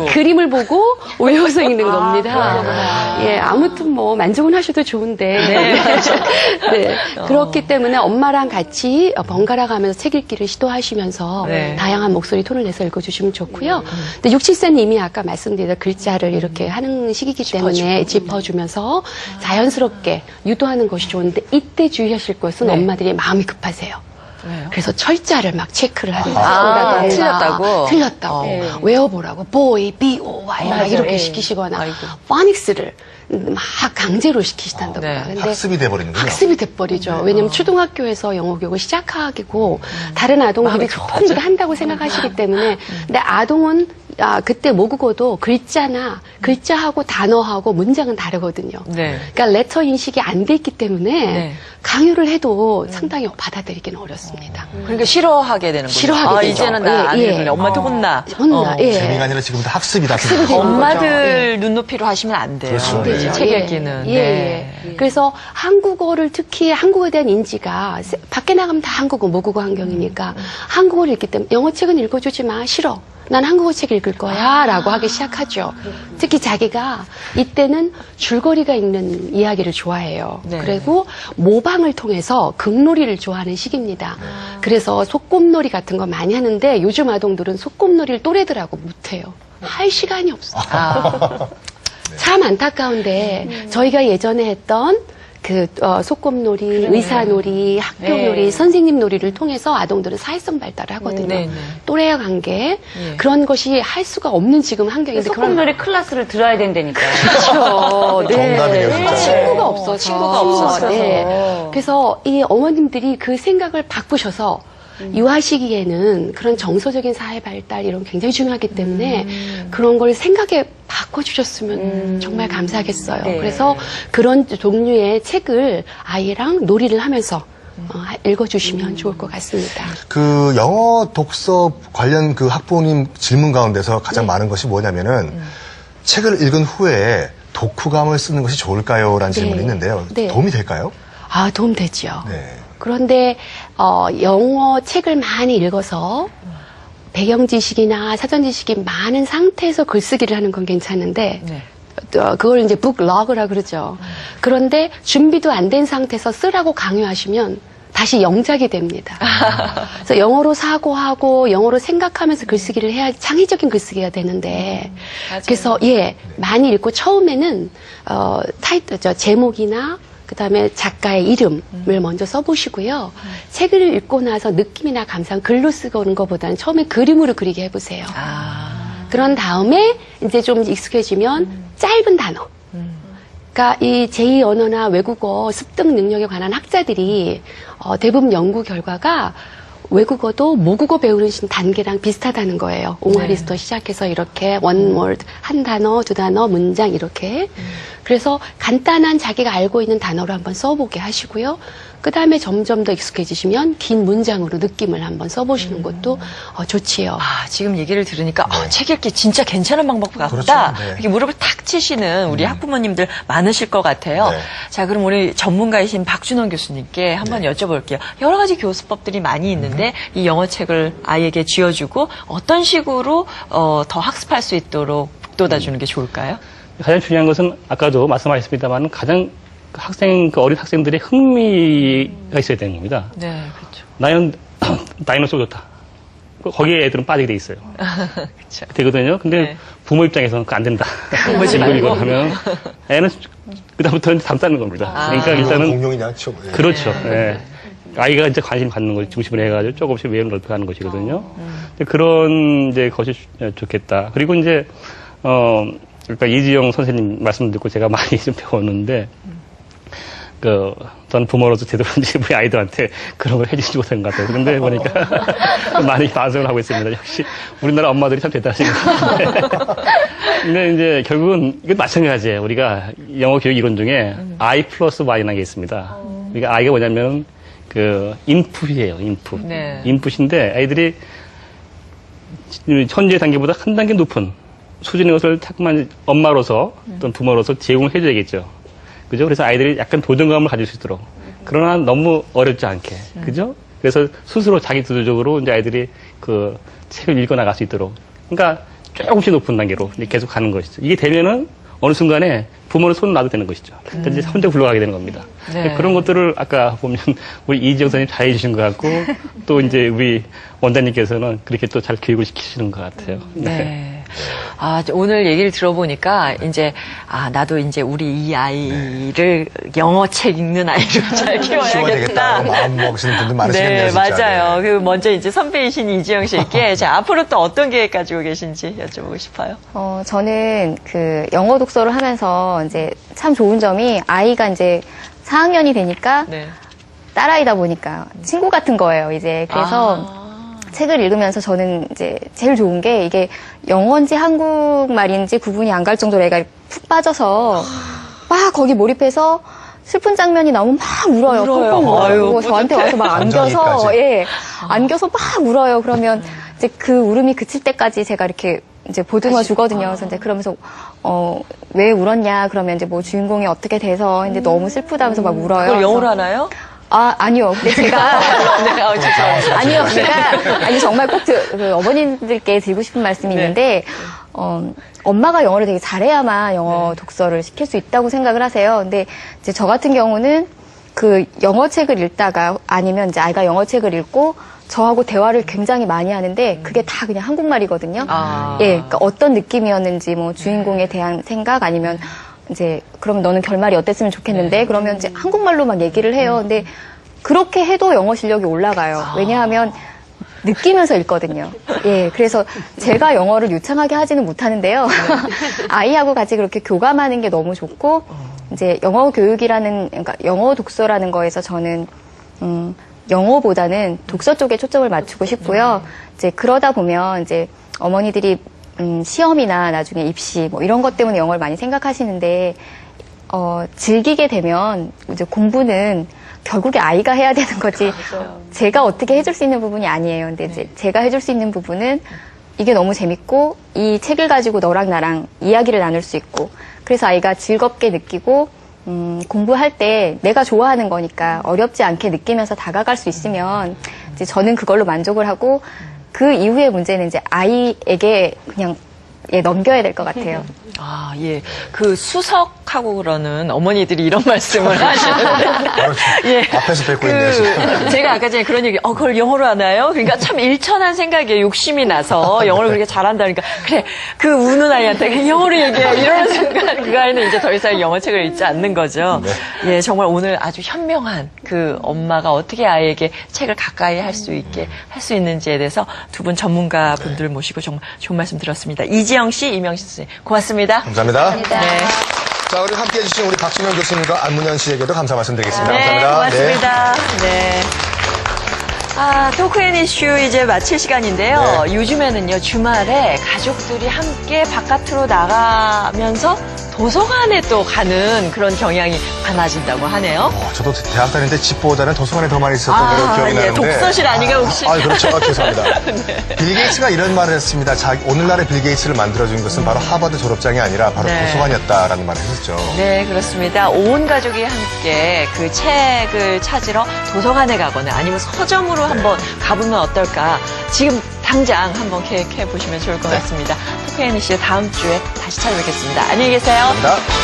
그림을 보고 외워서 읽는 겁니다. 예, 아무튼 뭐 만족은 하셔도 좋은데. 네. 그렇기 때문에 엄마랑 같이 번갈아 가면서 책 읽기를 시도하시면서 다양한 목소리 톤을 내서 읽어주시면 좋고요. 근데 6, 7세는 이미 아까 말씀드린 글자를 이렇게 하는 시기이기 때문에 짚어주면서 자연스럽게 유도하는 것이 좋은데 이때 주의하실 것은 엄마들이 마음이 급하세요. 왜요? 그래서 철자를 막 체크를 하는 틀렸다고 외워보라고 boy, B-O-Y 막 이렇게 시키시거나 파닉스를 막 강제로 시키시단다고. 근데 학습이 돼버리는군요. 학습이 돼버리죠. 왜냐면 초등학교에서 영어 교육을 시작하기고 다른 아동들이 조금 더 한다고 생각하시기 때문에 근데 아동은 그때 모국어도 글자하고 단어하고 문장은 다르거든요. 그러니까 레터 인식이 안 돼 있기 때문에 강요를 해도 상당히 받아들이기는 어렵습니다. 그러니까 싫어하게 되는 거죠. 싫어하게 되죠. 이제는 나 안 읽을래. 엄마한테 혼나. 재미가 아니라 지금부터 학습이다. 엄마들 눈높이로 하시면 안 돼요. 그렇죠. 네. 책 읽기는. 그래서 한국어를 특히 한국어에 대한 인지가 밖에 나가면 다 한국어, 모국어 환경이니까 한국어를 읽기 때문에 영어 책은 읽어주지 마. 싫어. 난 한국어 책 읽을 거야 라고 하기 시작하죠. 특히 자기가 이때는 줄거리가 있는 이야기를 좋아해요. 그리고 모방을 통해서 극놀이를 좋아하는 시기입니다. 그래서 소꿉놀이 같은 거 많이 하는데 요즘 아동들은 소꿉놀이를 또래들하고 못해요. 할 시간이 없어요. 참 안타까운데 저희가 예전에 했던 소꿉놀이, 의사놀이, 학교놀이, 선생님 놀이를 통해서 아동들은 사회성 발달을 하거든요. 또래와 관계 그런 것이 할 수가 없는 지금 환경인데 소꿉놀이 클래스를 들어야 된다니까요. 그렇죠. 정답이네요, 진짜. 친구가 없어서. 그래서 이 어머님들이 그 생각을 바꾸셔서 유아 시기에는 그런 정서적인 사회 발달 이런 게 굉장히 중요하기 때문에 그런 걸 생각에 바꿔주셨으면 정말 감사하겠어요. 그래서 그런 종류의 책을 아이랑 놀이를 하면서 읽어주시면 좋을 것 같습니다. 그 영어 독서 관련 그 학부모님 질문 가운데서 가장 많은 것이 뭐냐면은 책을 읽은 후에 독후감을 쓰는 것이 좋을까요? 라는 질문이 있는데요. 도움이 될까요? 도움 되죠. 그런데 영어 책을 많이 읽어서 배경 지식이나 사전 지식이 많은 상태에서 글쓰기를 하는 건 괜찮은데 그걸 이제 북러그라 그러죠. 그런데 준비도 안 된 상태에서 쓰라고 강요하시면 다시 영작이 됩니다. 그래서 영어로 사고하고 영어로 생각하면서 글쓰기를 해야 창의적인 글쓰기가 되는데 그래서 많이 읽고 처음에는 제목이나 그다음에 작가의 이름을 먼저 써보시고요. 책을 읽고 나서 느낌이나 감상 글로 쓰는 것보다는 처음에 그림으로 그리게 해보세요. 그런 다음에 이제 좀 익숙해지면 짧은 단어. 그러니까 이 제2 언어나 외국어 습득 능력에 관한 학자들이 대부분 연구 결과가 외국어도 모국어 배우는 단계랑 비슷하다는 거예요. 옹알이부터 시작해서 이렇게 one word, 한 단어, 두 단어, 문장 이렇게. 그래서 간단한 자기가 알고 있는 단어로 한번 써보게 하시고요. 그 다음에 점점 더 익숙해지시면 긴 문장으로 느낌을 한번 써보시는 것도 좋지요. 지금 얘기를 들으니까 책 읽기 진짜 괜찮은 방법 같다. 그렇죠. 이렇게 무릎을 탁 치시는 우리 학부모님들 많으실 것 같아요. 자, 그럼 우리 전문가이신 박준원 교수님께 한번 여쭤볼게요. 여러 가지 교수법들이 많이 있는데 이 영어 책을 아이에게 쥐어주고 어떤 식으로 더 학습할 수 있도록 북돋아주는 게 좋을까요? 가장 중요한 것은 아까도 말씀하셨습니다만 가장 어린 학생들의 흥미가 있어야 되는 겁니다. 그렇죠. 나는 다이너소가 좋다. 거기에 애들은 빠지게 돼 있어요. 그렇죠. 되거든요. 근데 부모 입장에서는 그거 안 된다. 이거 하면 애는 그다음부터는 담다는 겁니다. 그러니까 일단은 공룡이냐, 그렇죠. 아이가 이제 관심 갖는 걸 중심으로 해가지고 조금씩 외연을 넓혀가는 것이거든요. 그런 이제 것이 좋겠다. 그리고 이제 그러니까 이지영 선생님 말씀 듣고 제가 많이 좀 배웠는데, 전 부모로서 제대로 우리 아이들한테 그런 걸 해주지 못한 것 같아요. 그런데 보니까 많이 반성을 하고 있습니다. 역시 우리나라 엄마들이 참 대단하신 것 같은데. 근데 이제 결국은 이건 마찬가지예요. 우리가 영어 교육 이론 중에 I 플러스 Y라는 게 있습니다. 그러니까 I가 뭐냐면 인풋이에요, 인풋. 인풋인데 아이들이 현재 단계보다 한 단계 높은 수준의 것을 자꾸만 엄마로서 또는 부모로서 제공을 해줘야겠죠. 그죠? 그래서 아이들이 약간 도전감을 가질 수 있도록. 그러나 너무 어렵지 않게. 그죠? 그래서 스스로 자기 주도적으로 이제 아이들이 책을 읽어 나갈 수 있도록. 그러니까 조금씩 높은 단계로 이제 계속 가는 것이죠. 이게 되면은 어느 순간에 부모는 손을 놔도 되는 것이죠. 그때 이제 혼자 굴러가게 되는 겁니다. 네. 그런 것들을 아까 보면 우리 이지영 선생님 잘 해주신 것 같고 또 이제 우리 원장님께서는 그렇게 또 잘 교육을 시키시는 것 같아요. 네. 아, 오늘 얘기를 들어보니까 이제 나도 이제 우리 이 아이를 영어책 읽는 아이로 잘 키워야 되겠다. 키워야겠다. 마음 먹으시는 분들 많으시겠네요. 네, 진짜. 맞아요. 그 먼저 이제 선배이신 이지영 씨께 자, 앞으로 또 어떤 계획 가지고 계신지 여쭤보고 싶어요. 저는 그 영어 독서를 하면서 이제 참 좋은 점이 아이가 이제 4학년이 되니까 네. 딸아이다 보니까 친구 같은 거예요, 이제. 그래서 책을 읽으면서 저는 이제 제일 좋은 게 이게 영어인지 한국말인지 구분이 안 갈 정도로 애가 푹 빠져서 막 거기 몰입해서 슬픈 장면이 나오면 막 울어요. 울어요. 펑펑 울어요. 아유, 그리고 저한테 와서 막 안겨서, 감정이입까지. 예, 안겨서 막 울어요. 그러면 이제 그 울음이 그칠 때까지 제가 이렇게 이제 보듬어 주거든요. 그래서 이제 그러면서 왜 울었냐? 그러면 이제 뭐 주인공이 어떻게 돼서 근데 너무 슬프다면서 막 울어요. 그걸 영어로 그래서 하나요? 아니요. 근데 제가 네, 죄송합니다. 아니요, 제가 정말 꼭 그 어머님들께 드리고 싶은 말씀이 네. 있는데 엄마가 영어를 되게 잘해야만 영어 독서를 시킬 수 있다고 생각을 하세요. 근데 이제 저 같은 경우는 그 영어 책을 읽다가 아니면 이제 아이가 영어 책을 읽고 저하고 대화를 굉장히 많이 하는데 그게 다 그냥 한국말이거든요. 예, 그러니까 어떤 느낌이었는지 뭐 주인공에 대한 생각 아니면 이제 그럼 너는 결말이 어땠으면 좋겠는데 그러면 이제 한국말로 막 얘기를 해요. 근데 그렇게 해도 영어 실력이 올라가요. 왜냐하면 느끼면서 읽거든요. 예, 그래서 제가 영어를 유창하게 하지는 못하는데요. 아이하고 같이 그렇게 교감하는 게 너무 좋고 이제 영어 교육이라는 그러니까 영어 독서라는 거에서 저는 영어보다는 독서 쪽에 초점을 맞추고 싶고요. 이제 그러다 보면 이제 어머니들이 시험이나 나중에 입시 뭐 이런 것 때문에 영어를 많이 생각하시는데 즐기게 되면 이제 공부는 결국에 아이가 해야 되는 거지. 제가 어떻게 해줄 수 있는 부분이 아니에요. 근데 이제 제가 해줄 수 있는 부분은 이게 너무 재밌고 이 책을 가지고 너랑 나랑 이야기를 나눌 수 있고 그래서 아이가 즐겁게 느끼고 공부할 때 내가 좋아하는 거니까 어렵지 않게 느끼면서 다가갈 수 있으면 이제 저는 그걸로 만족을 하고 그 이후의 문제는 이제 아이에게 그냥 넘겨야 될 것 같아요. 아, 예. 그 수석하고 그러는 어머니들이 이런 말씀을 하시는데. 예. 앞에서 뵙고 있네요, 지금. 제가 아까 전에 그런 얘기, 그걸 영어로 하나요? 그러니까 참 일천한 생각에 욕심이 나서 영어를 그렇게 잘한다니까. 그래, 그 우는 아이한테 영어로 얘기해. 이러는 순간 그 아이는 이제 더 이상 영어책을 읽지 않는 거죠. 네. 예, 정말 오늘 아주 현명한 그 엄마가 어떻게 아이에게 책을 가까이 할 수 있게 할 수 있는지에 대해서 두 분 전문가 분들 모시고 정말 좋은 말씀 들었습니다. 이지영 씨, 이명신 선생님. 고맙습니다. 감사합니다. 네. 자, 그리고 함께 해주신 우리 박준영 교수님과 안문현 씨에게도 감사 말씀드리겠습니다. 네, 감사합니다. 고맙습니다. 네. 토크 앤 이슈 이제 마칠 시간인데요. 네. 요즘에는요, 주말에 가족들이 함께 바깥으로 나가면서 도서관에 또 가는 그런 경향이 많아진다고 하네요. 저도 대학 다닐 때 집보다는 도서관에 더 많이 있었던 걸로 기억이 나는데. 독서실 아니가 혹시? 그렇죠. 죄송합니다. 빌 게이츠가 이런 말을 했습니다. 오늘날의 빌 게이츠를 만들어준 것은 바로 하버드 졸업장이 아니라 바로 네. 도서관이었다라는 말을 했었죠. 네, 그렇습니다. 온 가족이 함께 그 책을 찾으러 도서관에 가거나 아니면 서점으로 한번 가보면 어떨까. 지금 당장 한번 계획해 보시면 좋을 것 같습니다. 토크 앤 이슈 다음 주에 다시 찾아뵙겠습니다. 안녕히 계세요. 감사합니다.